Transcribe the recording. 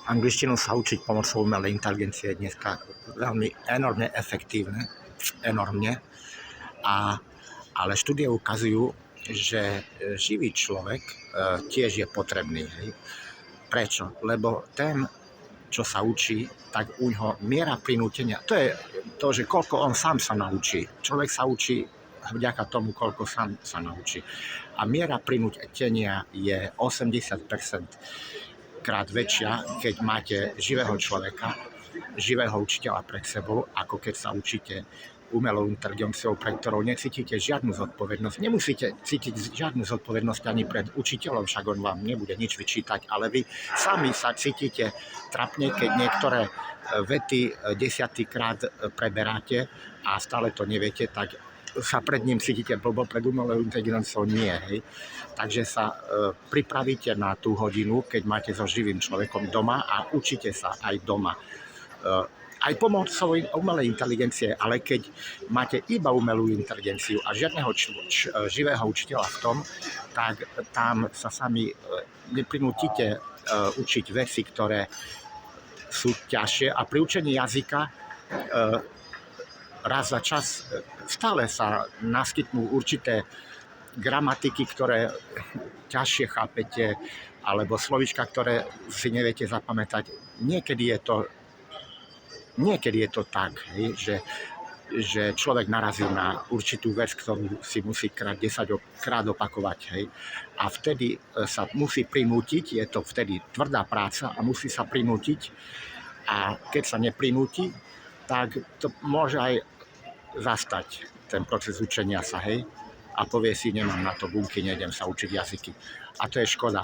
Angličtinu sa učiť pomocou umelej inteligencie je dneska veľmi enormne efektívne, enormne, ale štúdie ukazujú, že živý človek tiež je potrebný. Hej. Prečo? Lebo ten, čo sa učí, tak u ňoho miera prinútenia, to je to, že koľko on sám sa naučí. Človek sa učí vďaka tomu, koľko sám sa naučí. A miera prinútenia je 80% krát väčšia, keď máte živého človeka, živého učiteľa pred sebou, ako keď sa učíte umelou inteligenciou, pre ktorou necítite žiadnu zodpovednosť. Nemusíte cítiť žiadnu zodpovednosť ani pred učiteľom, však on vám nebude nič vyčítať, ale vy sami sa cítite trapne, keď niektoré vety 10-krát preberáte a stále to neviete, tak sa pred ním cítite blbo, pred umelou inteligenciou nie. Hej. Takže sa pripravíte na tú hodinu, keď máte so živým človekom doma a učite sa aj doma. Aj pomocou umelej inteligencie, ale keď máte iba umelú inteligenciu a žiadneho živého učiteľa v tom, tak tam sa sami neprinútite učiť veci, ktoré sú ťažšie. A pri učení jazyka raz za čas stále sa naskytnú určité gramatiky, ktoré ťažšie chápete, alebo slovíčka, ktoré si neviete zapamätať. Niekedy je to tak, hej, že človek narazí na určitú vec, ktorú si musí 10 krát opakovať. Hej. A vtedy sa musí prinútiť, je to vtedy tvrdá práca a musí sa prinútiť. A keď sa neprinúti, tak to môže aj zastať ten proces učenia sa, hej, a povie si, nemám na to bunky, nejdem sa učiť jazyky. A to je škoda.